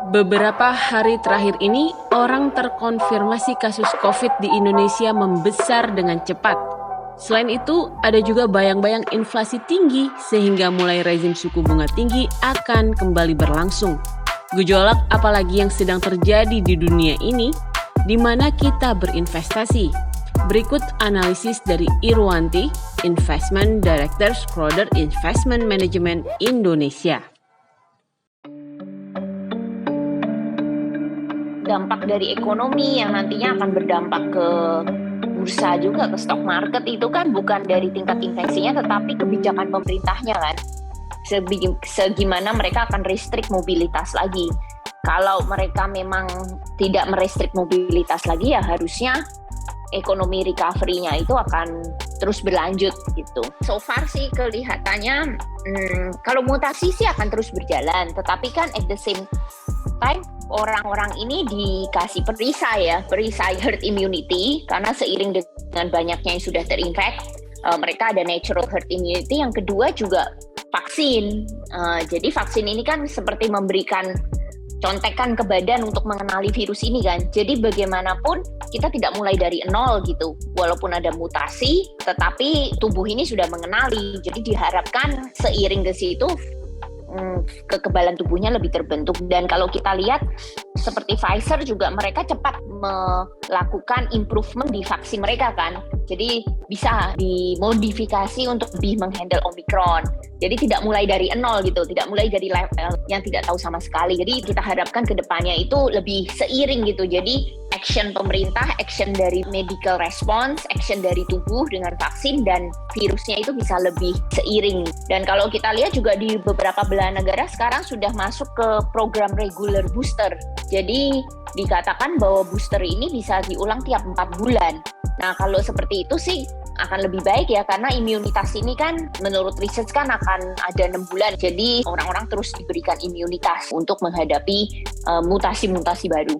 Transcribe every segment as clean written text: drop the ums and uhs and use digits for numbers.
Beberapa hari terakhir ini, orang terkonfirmasi kasus COVID di Indonesia membesar dengan cepat. Selain itu, ada juga bayang-bayang inflasi tinggi sehingga mulai rezim suku bunga tinggi akan kembali berlangsung. Gejolak apalagi yang sedang terjadi di dunia ini, di mana kita berinvestasi. Berikut analisis dari Irwanti, Investment Director Schroder Investment Management Indonesia. Dampak dari ekonomi yang nantinya akan berdampak ke bursa juga, ke stock market itu kan bukan dari tingkat inflasinya tetapi kebijakan pemerintahnya kan. Segimana mereka akan restrict mobilitas lagi. Kalau mereka memang tidak merestrik mobilitas lagi ya harusnya ekonomi recovery-nya itu akan terus berlanjut gitu. So far sih kelihatannya kalau mutasi sih akan terus berjalan, tetapi kan at the same time orang-orang ini dikasih perisai herd immunity karena seiring dengan banyaknya yang sudah terinfek, mereka ada natural herd immunity. Yang kedua juga vaksin. Jadi vaksin ini kan seperti memberikan contekan ke badan untuk mengenali virus ini kan. Jadi bagaimanapun kita tidak mulai dari nol gitu. Walaupun ada mutasi, tetapi tubuh ini sudah mengenali. Jadi diharapkan seiring ke situ kekebalan tubuhnya lebih terbentuk. Dan kalau kita lihat seperti Pfizer juga mereka cepat melakukan improvement di vaksin mereka kan. Jadi bisa dimodifikasi untuk lebih menghandle Omicron. Jadi tidak mulai dari nol gitu, tidak mulai dari level yang tidak tahu sama sekali. Jadi kita harapkan ke depannya itu lebih seiring gitu. Jadi action pemerintah, action dari medical response, action dari tubuh dengan vaksin dan virusnya itu bisa lebih seiring. Dan kalau kita lihat juga di beberapa belahan negara sekarang sudah masuk ke program regular booster. Jadi dikatakan bahwa booster ini bisa diulang tiap 4 bulan. Nah kalau seperti itu sih akan lebih baik ya, karena imunitas ini kan menurut research kan akan ada 6 bulan. Jadi orang-orang terus diberikan imunitas untuk menghadapi mutasi-mutasi baru.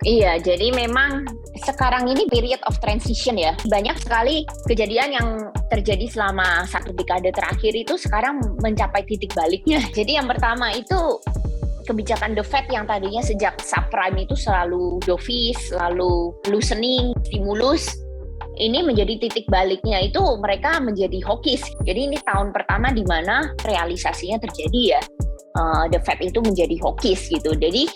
Iya, jadi memang sekarang ini period of transition ya. Banyak sekali kejadian yang terjadi selama 1 dekade terakhir itu sekarang mencapai titik baliknya. Jadi yang pertama itu kebijakan The Fed yang tadinya sejak subprime itu selalu dovish, selalu loosening, stimulus. Ini menjadi titik baliknya itu mereka menjadi hawkish. Jadi ini tahun pertama di mana realisasinya terjadi ya. The Fed itu menjadi hawkish gitu. Jadi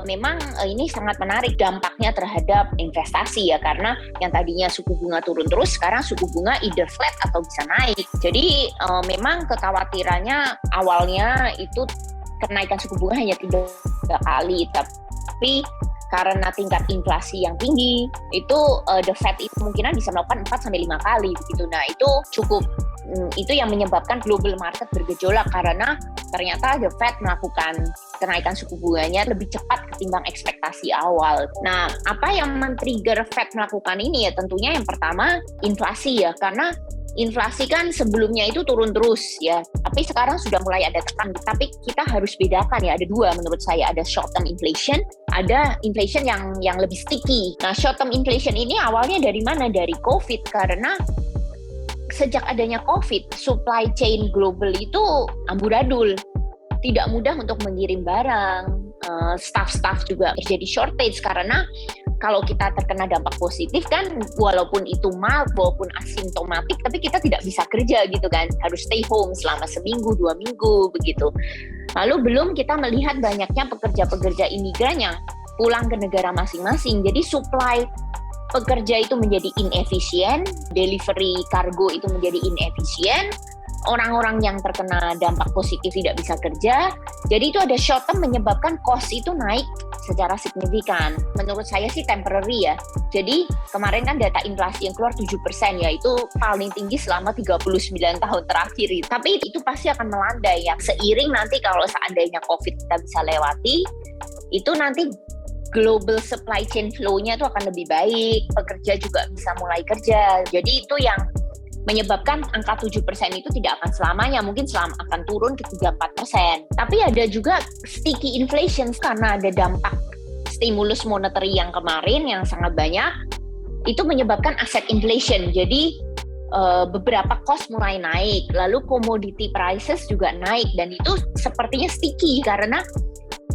memang ini sangat menarik dampaknya terhadap investasi ya, karena yang tadinya suku bunga turun terus sekarang suku bunga either flat atau bisa naik. Jadi memang kekhawatirannya awalnya itu kenaikan suku bunga hanya 3 kali, tapi karena tingkat inflasi yang tinggi itu the Fed itu kemungkinan bisa melakukan 4-5 kali begitu. Nah itu cukup itu yang menyebabkan global market bergejolak karena ternyata the Fed melakukan kenaikan suku bunganya lebih cepat ketimbang ekspektasi awal. Nah, apa yang men-trigger Fed melakukan ini ya tentunya yang pertama inflasi ya, karena inflasi kan sebelumnya itu turun terus ya, tapi sekarang sudah mulai ada tekan. Tapi kita harus bedakan ya, ada 2 menurut saya, ada short term inflation, ada inflation yang lebih sticky. Nah, short term inflation ini awalnya dari mana? Dari COVID, karena sejak adanya COVID, supply chain global itu amburadul. Tidak mudah untuk mengirim barang, staff juga terjadi shortage karena kalau kita terkena dampak positif kan walaupun itu mild, walaupun asimptomatik, tapi kita tidak bisa kerja gitu kan, harus stay home selama 1 minggu, 2 minggu begitu. Lalu belum kita melihat banyaknya pekerja-pekerja imigran yang pulang ke negara masing-masing, jadi supply pekerja itu menjadi inefisien, delivery kargo itu menjadi inefisien, orang-orang yang terkena dampak positif tidak bisa kerja. Jadi itu ada short term menyebabkan cost itu naik secara signifikan. Menurut saya sih temporary ya. Jadi kemarin kan data inflasi yang keluar 7% ya, itu paling tinggi selama 39 tahun terakhir. Tapi itu pasti akan melandai ya. Seiring nanti kalau seandainya COVID kita bisa lewati, itu nanti global supply chain flow-nya itu akan lebih baik, pekerja juga bisa mulai kerja. Jadi itu yang menyebabkan angka 7% itu tidak akan selamanya, mungkin akan turun ke 3-4%. Tapi ada juga sticky inflation karena ada dampak stimulus monetary yang kemarin yang sangat banyak, itu menyebabkan aset inflation. Jadi beberapa cost mulai naik, lalu commodity prices juga naik, dan itu sepertinya sticky karena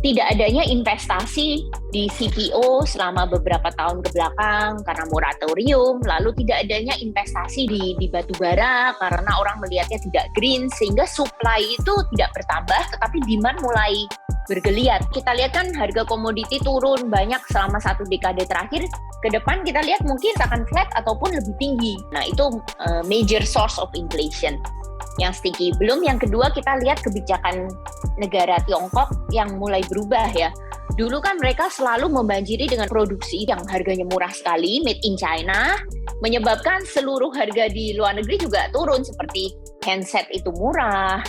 tidak adanya investasi di CPO selama beberapa tahun ke belakang karena moratorium, lalu tidak adanya investasi di batu bara karena orang melihatnya tidak green, sehingga supply itu tidak bertambah tetapi demand mulai bergeliat. Kita lihat kan harga komoditi turun banyak selama 1 dekade terakhir, ke depan kita lihat mungkin akan flat ataupun lebih tinggi. Nah itu major source of inflation yang sticky. Belum yang kedua, kita lihat kebijakan negara Tiongkok yang mulai berubah ya. Dulu kan mereka selalu membanjiri dengan produksi yang harganya murah sekali, made in China, menyebabkan seluruh harga di luar negeri juga turun, seperti handset itu murah,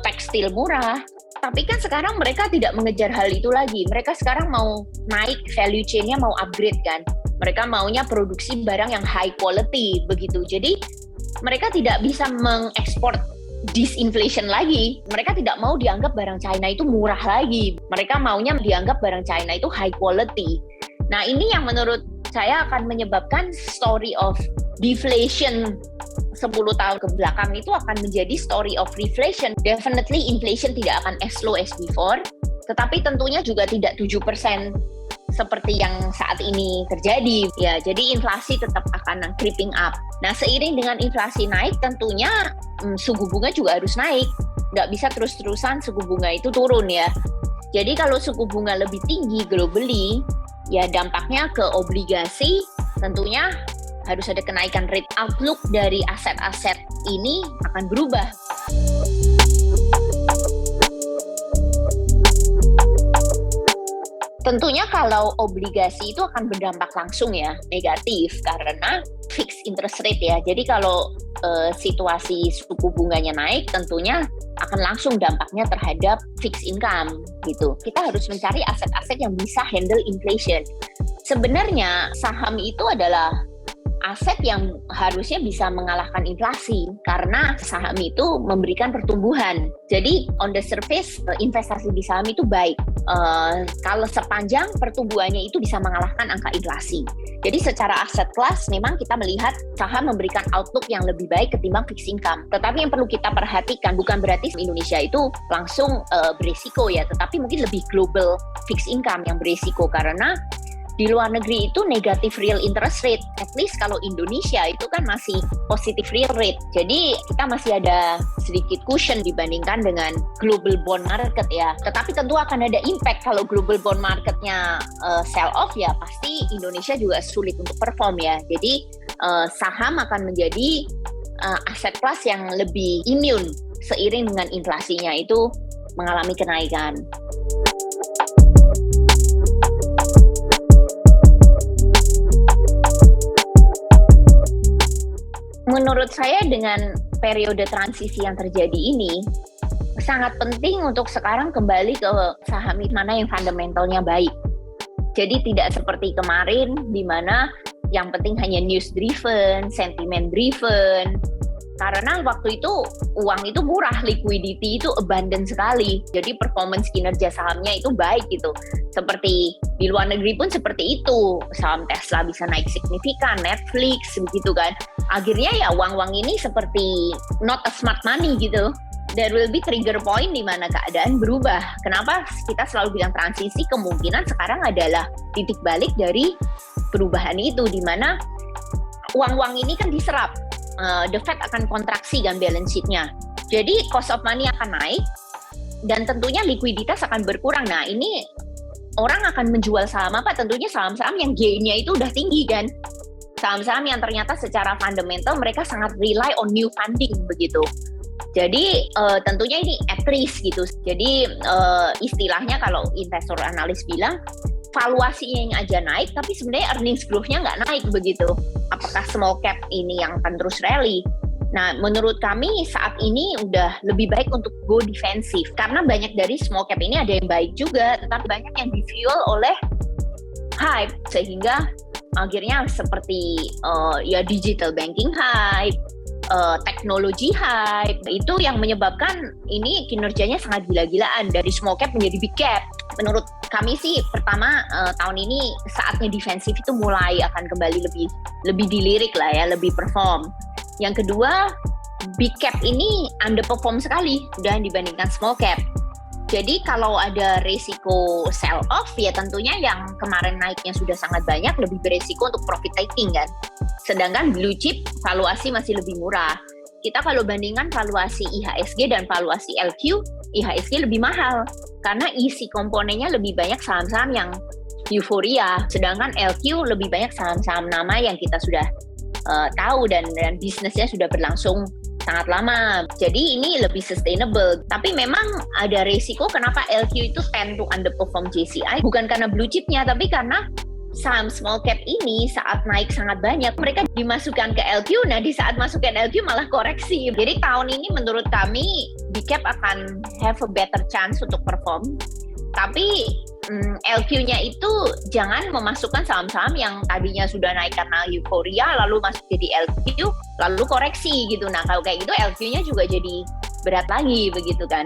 tekstil murah. Tapi kan sekarang mereka tidak mengejar hal itu lagi. Mereka sekarang mau naik value chain-nya, mau upgrade kan. Mereka maunya produksi barang yang high quality begitu. Jadi mereka tidak bisa mengekspor disinflation lagi. Mereka tidak mau dianggap barang China itu murah lagi. Mereka maunya dianggap barang China itu high quality. Nah ini yang menurut saya akan menyebabkan story of deflation 10 tahun ke belakang itu akan menjadi story of reflation. Definitely inflation tidak akan as low as before, tetapi tentunya juga tidak 7% seperti yang saat ini terjadi. Ya, jadi inflasi tetap akan creeping up. Nah, seiring dengan inflasi naik, tentunya suku bunga juga harus naik. Nggak bisa terus-terusan suku bunga itu turun ya. Jadi kalau suku bunga lebih tinggi globally, ya dampaknya ke obligasi, tentunya harus ada kenaikan rate. Outlook dari aset-aset ini akan berubah. Tentunya kalau obligasi itu akan berdampak langsung ya, negatif, karena fixed interest rate ya. Jadi kalau situasi suku bunganya naik, tentunya akan langsung dampaknya terhadap fixed income gitu. Kita harus mencari aset-aset yang bisa handle inflation. Sebenarnya saham itu adalah aset yang harusnya bisa mengalahkan inflasi karena saham itu memberikan pertumbuhan. Jadi on the surface investasi di saham itu baik kalau sepanjang pertumbuhannya itu bisa mengalahkan angka inflasi. Jadi secara aset class memang kita melihat saham memberikan outlook yang lebih baik ketimbang fixed income. Tetapi yang perlu kita perhatikan bukan berarti Indonesia itu langsung beresiko ya, tetapi mungkin lebih global fixed income yang beresiko karena di luar negeri itu negatif real interest rate. At least kalau Indonesia itu kan masih positif real rate. Jadi kita masih ada sedikit cushion dibandingkan dengan global bond market ya. Tetapi tentu akan ada impact kalau global bond marketnya sell off ya, pasti Indonesia juga sulit untuk perform ya. Jadi saham akan menjadi aset kelas yang lebih immune seiring dengan inflasinya itu mengalami kenaikan. Menurut saya dengan periode transisi yang terjadi ini, sangat penting untuk sekarang kembali ke saham mana yang fundamentalnya baik. Jadi tidak seperti kemarin, di mana yang penting hanya news driven, sentiment driven. Karena waktu itu uang itu murah, liquidity itu abundant sekali. Jadi performance kinerja sahamnya itu baik gitu. Seperti di luar negeri pun seperti itu. Saham Tesla bisa naik signifikan, Netflix begitu kan. Akhirnya ya uang-uang ini seperti not a smart money gitu. There will be trigger point di mana keadaan berubah. Kenapa kita selalu bilang transisi? Kemungkinan sekarang adalah titik balik dari perubahan itu, di mana uang-uang ini kan diserap. The Fed akan kontraksi kan balance sheet-nya. Jadi cost of money akan naik dan tentunya likuiditas akan berkurang. Nah ini orang akan menjual saham apa? Tentunya saham-saham yang gain-nya itu udah tinggi kan. Saham-saham yang ternyata secara fundamental mereka sangat rely on new funding begitu. Jadi tentunya ini at risk gitu. Jadi istilahnya kalau investor analis bilang valuasinya yang aja naik, tapi sebenarnya earnings growth-nya nggak naik begitu. Apakah small cap ini yang akan terus rally? Nah, menurut kami saat ini udah lebih baik untuk go defensif. Karena banyak dari small cap ini ada yang baik juga, tetapi banyak yang di-fuel oleh hype. Sehingga akhirnya seperti ya digital banking hype, teknologi hype, itu yang menyebabkan ini kinerjanya sangat gila-gilaan dari small cap menjadi big cap. Menurut kami sih pertama tahun ini saatnya defensif itu mulai akan kembali lebih dilirik lah ya, lebih perform. Yang kedua, big cap ini underperform sekali udah dibandingkan small cap. Jadi kalau ada risiko sell off ya tentunya yang kemarin naiknya sudah sangat banyak lebih beresiko untuk profit taking kan. Sedangkan blue chip valuasi masih lebih murah. Kita kalau bandingkan valuasi IHSG dan valuasi LQ, IHSG lebih mahal karena isi komponennya lebih banyak saham-saham yang euforia, sedangkan LQ lebih banyak saham-saham nama yang kita sudah tahu dan bisnisnya sudah berlangsung sangat lama. Jadi ini lebih sustainable. Tapi memang ada resiko kenapa LQ itu tend to underperform JCI. Bukan karena blue chipnya, tapi karena saham small cap ini saat naik sangat banyak, mereka dimasukkan ke LQ. Nah, di saat masukkan LQ malah koreksi. Jadi tahun ini menurut kami, big cap akan have a better chance untuk perform. Tapi LQ-nya itu jangan memasukkan saham-saham yang tadinya sudah naik karena euforia, lalu masuk jadi LQ, lalu koreksi gitu. Nah, kalau kayak gitu LQ-nya juga jadi berat lagi begitu kan.